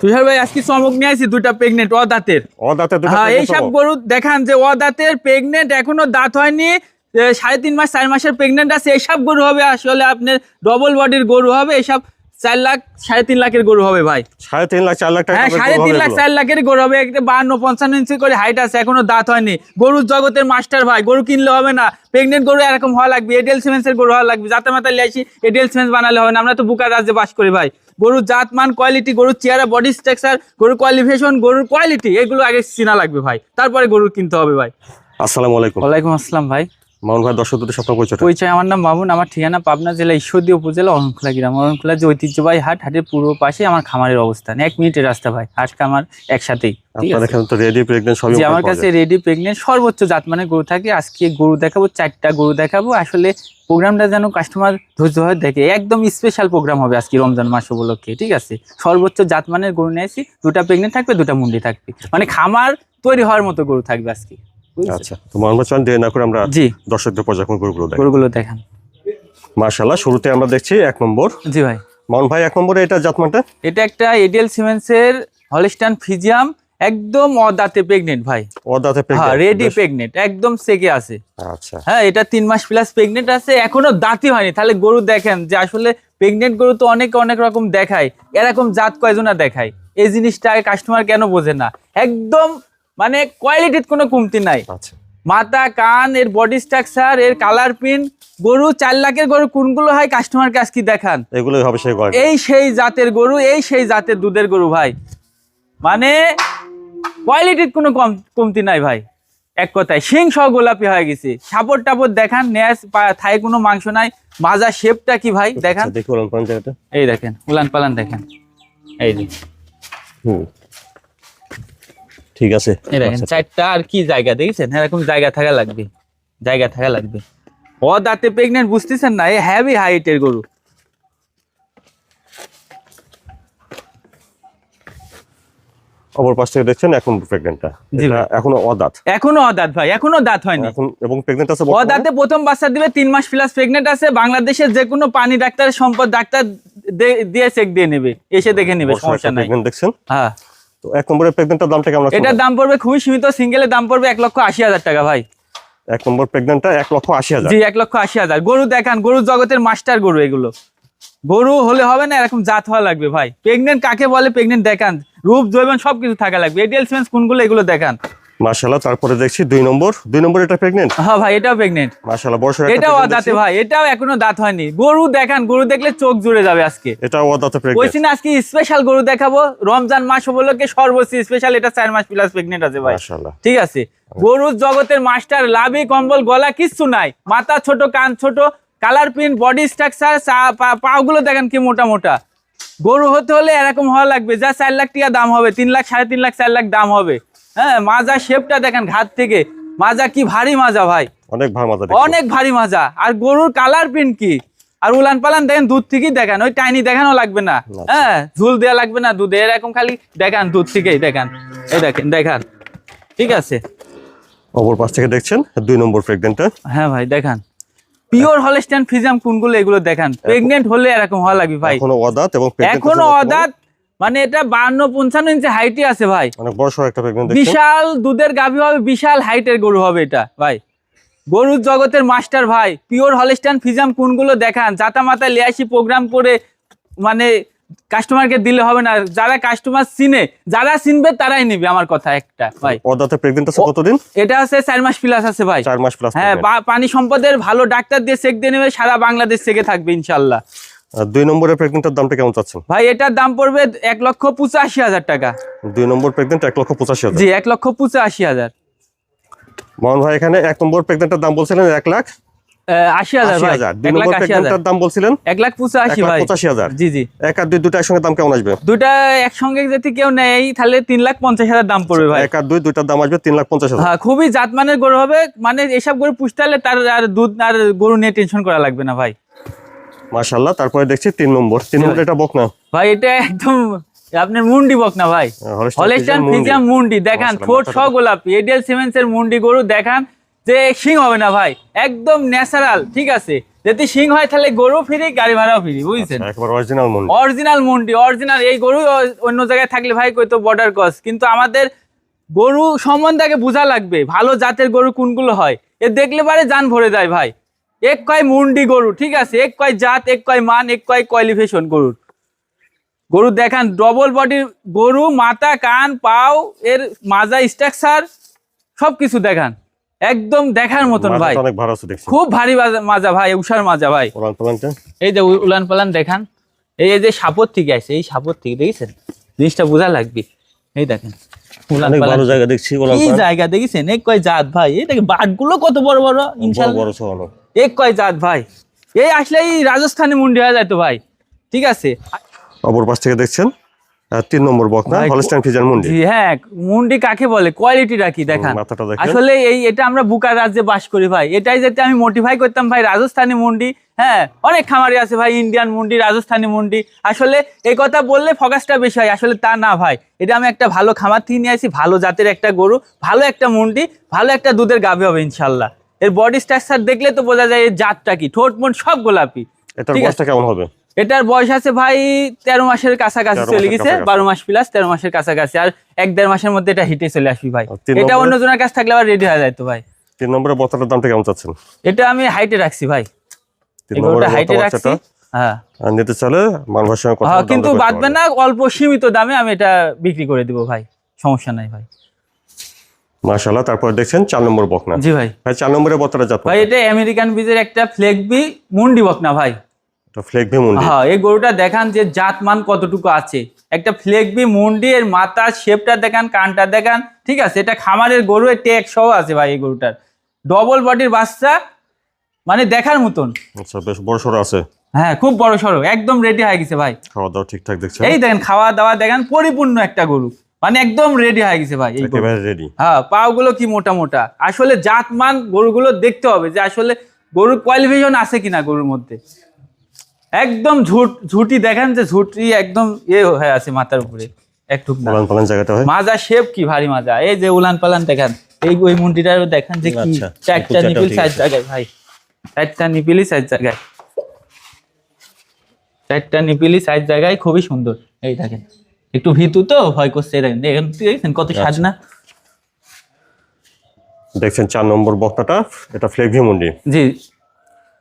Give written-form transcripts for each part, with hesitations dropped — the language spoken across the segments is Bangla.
তুষার ভাই আজকে চমক নিয়ে আসি, দুইটা প্রেগনেন্ট অদাঁতের। হ্যাঁ, এইসব গরু দেখান যে অদাঁতের প্রেগনেন্ট, এখনো দাঁত হয়নি, 3.5 মাস 4 মাসের প্রেগনেন্ট আছে, এইসব গরু হবে। আসলে আপনার ডবল বডির গরু হবে, এইসব 4 লাখ 3.5 লাখের গরু হবে ভাই। 3.5 লাখ 4 লাখ টাকা? হ্যাঁ, 3.5 লাখ 4 লাখের গরু হবে। একটা 52-55 ইঞ্চি করে হাইট আছে, এখনো দাঁত হয়নি। গরুর জগতের মাস্টার ভাই, গরু কিনলে হবে না, প্রেগনেন্ট গরু এরকম হওয়া লাগবে, এডিএল সিমেন্সের গরু হওয়া লাগবে। যাতে মাথা লিয়াইছি এডিএল সিমেন্স বানালে হবে না, আমরা তো বুকার রাজ্যে বাস করি ভাই। গরুর জাত মান, কোয়ালিটি, গরুর চেহারা, বডি স্ট্রাকচার, গরুর কোয়ালিফিকেশন, গরুর কোয়ালিটি, এগুলো আগে চিনা লাগবে ভাই, তারপরে গরু কিনতে হবে ভাই। আসসালামু আলাইকুম। ওয়ালাইকুম আসসালাম ভাই। মামুন ভাই, দর্শকদের সাথে পরিচয়। আমার নাম মামুন, আমার ঠিকানা পাবনা জেলা ঈশ্বরদী উপজেলা অরণখোলা গ্রাম। অরণখোলা যে ঐতিহ্যবাহী হাট, হাটের পূর্ব পাশে আমার খামারের অবস্থান, 1 মিনিটের রাস্তা ভাই। আজকে আমার একসাথেই আমার কাছে রেডি প্রেগনেন্ট সর্বোচ্চ জাতমানের গরু থাকে। আজকে গরু দেখাবো, 4টা গরু দেখাবো। আসলে প্রোগ্রামটা যেন কাস্টমার ধৈর্য হয় দেখে, একদম স্পেশাল প্রোগ্রাম হবে আজকে রমজান মাস উপলক্ষে, ঠিক আছে। সর্বোচ্চ জাতমানের গরু নিয়েছি, 2টা প্রেগনেন্ট থাকবে, 2টা মুন্ডি থাকবে, মানে খামার তৈরি হওয়ার মতো গরু থাকবে আজকে। আচ্ছা, তো মামুন ভাই দেরি না করে আমরা দর্শকদের পর্যায়ক্রমে গরুগুলো দেখান। মাশাআল্লাহ, শুরুতে আমরা দেখছি 1 নম্বর। জি ভাই। মামুন ভাই, 1 নম্বরে এটা জাতমানটা? এটা একটা এডিএল সিমেন্সের হলস্টাইন ফ্রিজিয়াম, একদম অদাঁতে প্রেগনেন্ট ভাই। অদাঁতে প্রেগনেন্ট? হ্যাঁ, রেডি প্রেগনেন্ট, একদম সেকে আছে। আচ্ছা, হ্যাঁ, এটা 3 মাস প্লাস প্রেগনেন্ট আছে, এখনো দাঁতই হয়নি। তাহলে গরু দেখেন যে আসলে প্রেগনেন্ট গরু তো অনেক রকম দেখায়, এরকম জাত কয়জনা দেখায়, এই জিনিসটা কাস্টমার কেন বোঝে না। একদম মানে কোয়ালিটির কোনো কমতি নাই। আচ্ছা, মাথা, কান, এর বডি স্ট্রাকচার, এর কালার প্রিন্ট, গরু 4 লাখের গরু কোনগুলো হয় কাস্টমারকে আজকে দেখান। এগুলোই হবে সেই কোয়ালিটি, এই সেই জাতের গরু, এই সেই জাতের দুধের গরু ভাই। মানে কোয়ালিটির কোনো কমতি নাই ভাই। এক কথায় সিং সহ গোলাপি হয়ে গেছে। সাপড় টাপড় দেখান, নেয়াস থাই কোনো মাংস নাই। মাজা শেপটা কি ভাই দেখান। এই দেখেন উলান পালান দেখেন, এই যে ঠিক আছে। এই দেখেন 4টা, আর কি জায়গা দেখছেন, এরকম জায়গা থাকা লাগবে। ও দাঁতে প্রেগনেন্ট, বুঝতেছেন না, এই হেভি হাইটের গরু। অপর পাশ থেকে দেখছেন 1 নম্বর প্রেগনেন্টটা। এটা এখনো অদাঁত ভাই, এখনো দাঁত হয়নি এখন, এবং প্রেগনেন্ট আছে অদাঁতে। প্রথম বাচ্চা দিবে, 3 মাস প্লাস প্রেগনেন্ট আছে। বাংলাদেশের যে কোনো পানি ডাক্তারের সম্পদ ডাক্তার দিয়ে চেক দিয়ে নেবে, এসে দেখে নেবে, সমস্যা নাই। দেখছেন? হ্যাঁ। তো 1 নম্বরের প্রেগনেন্টটার দামটা কেমন আছে? এটার দাম পড়বে খুবই সীমিত, সিঙ্গেলের দাম পড়বে 1,80,000 টাকা ভাই। 1 নম্বর প্রেগনেন্টটা 1,80,000? জি, 1,80,000। গরু দেখান, গরু জগতের মাস্টার গরু এগুলো। গরু হলে হবে না, এরকম জাত হওয়া লাগবে ভাই। প্রেগনেন্ট কাকে বলে, প্রেগনেন্ট দেখান, রূপ জৈবন সবকিছু থাকা লাগবে। এডিএল সিমেন্স কোনগুলো, এগুলো দেখান। মাশাআল্লাহ, তারপরে দেখছি 2 নম্বর। 2 নম্বর এটা প্রেগনেন্ট? হ্যাঁ ভাই, এটাও প্রেগনেন্ট। মাশাআল্লাহ, বড় সর। এটাও অদাঁতে ভাই, এটাও এখনো দাঁত হয়নি। গরু দেখান, গরু দেখলে চোখ জুড়ে যাবে আজকে। এটাও অদাঁতে প্রেগনেন্ট? বলছি না, আজকে স্পেশাল গরু দেখাবো রমজান মাস উপলক্ষে, সর্বোচ্চ স্পেশাল। এটা 4 মাস প্লাস প্রেগনেন্ট আছে ভাই। মাশাআল্লাহ, ঠিক আছে। গরুর জগতের মাস্টার, লাভি কম্বল, গলা কিচ্ছু নাই, মাথা ছোট, কান ছোট, কালার প্রিন্ট, বডি স্ট্রাকচার, পাগুলো দেখেন কি মোটা মোটা। গরু হতে হলে এরকম হওয়া লাগবে, যা 4 লাখ টাকা দাম হবে, 3 লাখ 3.5 লাখ 4 লাখ দাম হবে। হ্যাঁ, মাজা শেপটা দেখেন, ঘাট থেকে মাজা কি ভারী মাজা ভাই, অনেক ভারী মাজা, অনেক ভারী মাজা। আর গরুর কালার প্রিন্ট কি, আর উলান পালান দেখেন, দুধ থেকেই দেখান, ওই টাইনি দেখানো লাগবে না। হ্যাঁ, ঝুল দেওয়া লাগবে না দুধে, এরকম খালি দেখান, দুধ থেকেই দেখান। এই দেখেন দেখান, ঠিক আছে। অপর পাশ থেকে দেখছেন 2 নম্বর প্রেগনেন্টটা। হ্যাঁ ভাই, দেখান পিওর হলস্টাইন ফ্রিজিয়াম কোনগুলো, এগুলো দেখান। প্রেগনেন্ট হলে এরকম হওয়া লাগবে ভাই। এখনো অদাঁত, এবং এখনো অদাঁত, মানে এটা 52-55 ইঞ্চি হাইটে আছে ভাই। অনেক বড় সর একটা প্রেগনেন্ট দেখছেন। বিশাল দুধের গাভী হবে, বিশাল হাইটের গরু হবে এটা ভাই। গরুর জগতের মাস্টার ভাই, পিওর হলস্টাইন ফ্রিজিয়াম কোনগুলো দেখান। জাতা মাতা লিয়াসি প্রোগ্রাম করে মানে কাস্টমারকে দিলে হবে না। যারা কাস্টমার চিনে, যারা চিনবে তারাই নিবে, আমার কথা একটা ভাই। অদাঁতে প্রেগনেন্ট আছে কতদিন? এটা আছে 4 মাস প্লাস আছে ভাই। 4 মাস প্লাস? হ্যাঁ, পানি সম্পদের ভালো ডাক্তার দিয়ে চেক দিয়ে নেবে, সারা বাংলাদেশ থেকে থাকবে ইনশাল্লাহ। 2 নম্বরের প্রেগনেন্টের দামটা কেমন চাচ্ছেন ভাই? এটার দাম পড়বে 1,85,000 টাকা। 2 নম্বর প্রেগনেন্ট 1,85,000? জি, 1,85,000। মোহন ভাই, এখানে 1 নম্বর প্রেগনেন্টের দাম বলছিলেন 1,80,000 ভাই। 2 নম্বর প্রেগনেন্টের দাম বলছিলেন 1,85,000 ভাই। 1,85,000? জি জি। 1 আর 2 দুটো একসঙ্গে দাম কেমন আসবে? দুটা একসঙ্গে যদি কেউ নেয় তাহলে 3,50,000 দাম পড়বে ভাই। 1 আর 2 দুইটার দাম আসবে 3,50,000। হ্যাঁ, খুবই জাতমানের গরু হবে, মানে এসব গরু পুষতে হলে তার আর দুধ আর গরু নিয়ে টেনশন করা লাগবে না ভাই। মাশাআল্লাহ, তারপরে দেখছি 3 নম্বর। 3 নম্বর এটা বকনা ভাই, এটা একদম আপনার মুন্ডি বকনা ভাই। হলস্টাইন ফ্রিজিয়াম মুন্ডি দেখান, ঠোঁট সহ গোলাপি, এডিএল সিমেন্সের মুন্ডি গরু দেখান, যে শিং হবে না ভাই, একদম ন্যাচারাল। ঠিক আছে, যদি সিং হয় তাহলে গরু ফ্রি, গাড়ি ভাড়াও ফ্রি, বুঝছেন? একবার অরিজিনাল মুন্ডি, অরিজিনাল মুন্ডি, অরিজিনাল। এই গরু অন্য জায়গায় থাকলে ভাই কইতো বর্ডার ক্রস, কিন্তু আমাদের গরু সম্বন্ধে আগে বোঝা লাগবে ভালো জাতের গরু কোনগুলো হয়। এ দেখলে পারে জান ভরে যায় ভাই। এক কয় মুন্ডি গরু, ঠিক আছে, এক কয় জাত, এক কয় মান, এক কয় কোয়ালিফিকেশন গরুর। গরু দেখান ডবল বডির গরু, মাথা, কান, পাও, এর মাজা স্ট্রাকচার সবকিছু দেখান, একদম দেখার মতন ভাই। অনেক ভালো আছে দেখছি, খুব ভারী মাজা ভাই, উষার মাজা ভাই। এই যে উলান পালান দেখান, এই যে সাপোর থেকে আসছে, এই সাপোর থেকে দেখেছেন, জিনিসটা বোঝা লাগবে। এই দেখেন উলান পালান, ভালো জায়গা দেখছি, কি জায়গা দেখেছেন। এক কয় জাত ভাই, এই দেখেন বাট গুলো কত বড় বড়, ইনশাআল্লাহ এক কয় জাত ভাই। এই আসলে এই রাজস্থানী মুন্ডি হয়ে যায় তো ভাই, ঠিক আছে। অপর পাশ থেকে দেখছেন 3 নম্বর বকনা হলস্টাইন ফ্রিজিয়ান মুন্ডি। জি হ্যাঁ, মুন্ডি কাকে বলে, কোয়ালিটিটা কি দেখান। আসলে এটা আমরা বুকার রাজ্যে বাস করি ভাই, এটাই যাতে আমি মোটিফাই করতাম ভাই। রাজস্থানী মুন্ডি, হ্যাঁ অনেক খামারি আছে ভাই, ইন্ডিয়ান মুন্ডি, রাজস্থানী মুন্ডি। আসলে এই কথা বললে ফোকাসটা বেশি হয়, আসলে তা না ভাই। এটা আমি একটা ভালো খামার থেকে নিয়ে আসি, ভালো জাতের একটা গরু, ভালো একটা মুন্ডি, ভালো একটা দুধের গাভী হবে ইনশাল্লাহ। এর বডি স্ট্রাকচার দেখলে তো বোঝা যায় এর জাতটা কি, ঠোঁট মন সব গোলাপি। এটার বয়সটা কেমন হবে? এটার বয়স আছে ভাই 13 মাসের কাছাকাছি চলে গেছে, 12 মাস প্লাস 13 মাসের কাছাকাছি। আর 1-1.5 মাসের মধ্যে এটা হিটে চলে আসবি ভাই। এটা অন্য জনের কাছে থাকলে আবার রেডি হয়ে যায় তো ভাই। 3 নম্বরের বকনাটার দামটা কেমন চাচ্ছেন? এটা আমি হাইটে রাখছি ভাই, এগুলোটা হাইটে রাখছি। হ্যাঁ নিতে চলে মানুষের সঙ্গে কথা, হ্যাঁ কিন্তু বাদবে না, অল্প সীমিত দামে আমি এটা বিক্রি করে দিব ভাই, সমস্যা নাই ভাই। মাশাআল্লাহ। তারপর দেখছেন 4 নম্বর বকনা। জি ভাই, 4 নম্বরের বকনাটা জাত ভাই এটা আমেরিকান বীজের একটা ফ্লেগবি মুন্ডি বকনা ভাই। ফ্লেগবি মুন্ডি, হ্যাঁ এই গরুটা দেখান যে জাত মান কতটুকু আছে। একটা ফ্লেগবি মুন্ডি, এর মাথা শেপটা দেখান, কানটা দেখান, ঠিক আছে। এটা খামারের গরু, ট্যাগ সহ আছে ভাই এই গরুটার। ডবল বডির বাচ্চা, মানে দেখার মতন। আচ্ছা বেশ বড় সরো আছে, হ্যাঁ খুব বড় সরো, একদম রেডি হয়ে গেছে ভাই। খাওয়া দাওয়া ঠিকঠাক দেখছেন, এই দেখেন খাওয়া দাওয়া দেখেন, পরিপূর্ণ একটা গরু, মানে একদম রেডি হয়ে গেছে ভাই। এই একেবারে রেডি। হ্যাঁ পাও গুলো কি মোটা মোটা। আসলে জাত মান গরুগুলো দেখতে হবে যে আসলে গরুর কোয়ালিফিকেশন আছে কিনা গরুর মধ্যে। একদম ঝুটি দেখেন যে ঝুটি একদম হয়ে আছে মাথার উপরে, একটু উলান পালান জায়গাটা হয়, মাজা শেপ কি ভারী মাজা। এই যে উলান পালান দেখেন, এই ওই মুন্ডিটারও দেখেন যে কি, 4টা নিপিল 4 জায়গায় ভাই, 4টা নিপিলই 4 জায়গায়, 4টা নিপিলই 4 জায়গায়, খুবই সুন্দর। এই দেখেন একটু ভিতু তো ভয় করছে, দেখেন কত স্বাদ না। দেখছেন 4 নম্বর বকনাটা, এটা ফ্লেগবি মুন্ডি। জি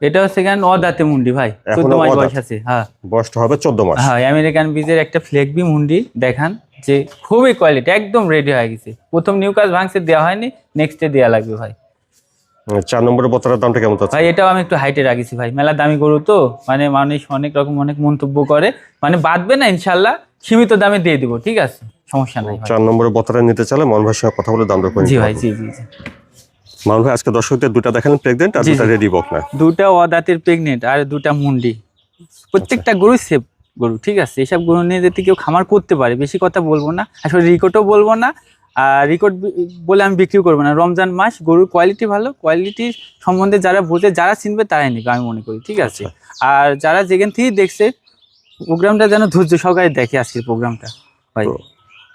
এটা হচ্ছে কেন অদাতে মুন্ডি ভাই, 14 মাস বয়স আছে। হ্যাঁ বয়সটা হবে 14 মাস। হ্যাঁ আমেরিকান বীজের একটা ফ্লেগবি মুন্ডি দেখান যে খুবই কোয়ালিটি, একদম রেডি হয়ে গেছে। প্রথম নিউ কাজ ভাঙছে দেওয়া হয়নি, নেক্সটে দেওয়া লাগবে ভাই। 4 নম্বরের বকনাটার দামটা কেমন আছে ভাই? এটাও আমি একটু হাইটে রাখিছি ভাই, মেলা দামি গরু তো, মানে মানুষ অনেক রকম অনেক মন্তব্য করে, মানে বাদবে না ইনশাল্লাহ, সীমিত দামে দিয়ে দিব, ঠিক আছে, সমস্যা নাই। 4 নম্বরের বকনাটা নিতে চাইলে মন ভাইয়ের সঙ্গে কথা বলে দাম দর করে জি ভাই, জি জি জি। মান ভাই আজকে দর্শকদের দুটো দেখালেন প্রেগনেন্ট আর দুটো রেডি বকনা, দুটা অদাতের প্রেগনেন্ট আর দুটা মুন্ডি, প্রত্যেকটা গরু সেফ গরু, ঠিক আছে। এইসব গরু নিয়ে যদি কেউ খামার করতে পারে, বেশি কথা বলবো না, আসলে রিকোর্ডও বলবো না, আর রিকোর্ড বলে আমি বিক্রি করবো না। রমজান মাস, গরুর কোয়ালিটি ভালো, কোয়ালিটি সম্বন্ধে যারা বোঝে, যারা চিনবে তারাই নিবে আমি মনে করি, ঠিক আছে। আর যারা যেখান থেকেই দেখছে প্রোগ্রামটা যেন ধৈর্য সহকারে দেখে আজকের প্রোগ্রামটা ভাই।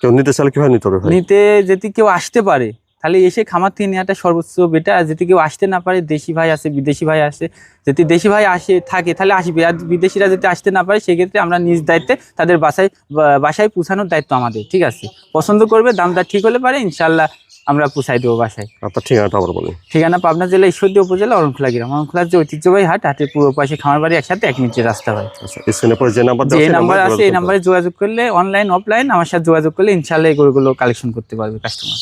কেউ নিতে চাইলে কিভাবে নিতে হবে? নিতে যদি কেউ আসতে পারে তাহলে এসে খামার থেকে নেওয়াটা সর্বোচ্চ বেটার। আর যদি কেউ আসতে না পারে, দেশি ভাই আছে, বিদেশি ভাই আছে, যদি দেশি ভাই আসে থাকে তাহলে আসবে, আর বিদেশিরা যদি আসতে না পারে সেক্ষেত্রে আমরা নিজ দায়িত্বে তাদের বাসায় পৌঁছানোর দায়িত্ব আমাদের, ঠিক আছে। পছন্দ করবে, দামটা ঠিক হলে পারে ইনশাল্লাহ আমরা পৌঁছাই দেবো বাসায়। আপনার ঠিকানাটা আবার বলুন। ঠিকানা পাবনা জেলা ঈশ্বরদী উপজেলা অরণখোলা গ্রাম। অরণখোলার যে ঐতিহ্যবাহী হাট, হাটের পূর্ব পাশে খামার বাড়ি, একসাথে 1 মিনিটের রাস্তা ভাই। যে নাম্বার আছে এই নাম্বারে যোগাযোগ করলে, অনলাইন অফলাইন আমার সাথে যোগাযোগ করলে ইনশাল্লাহ এই গরুগুলো কালেকশন করতে পারবে কাস্টমার।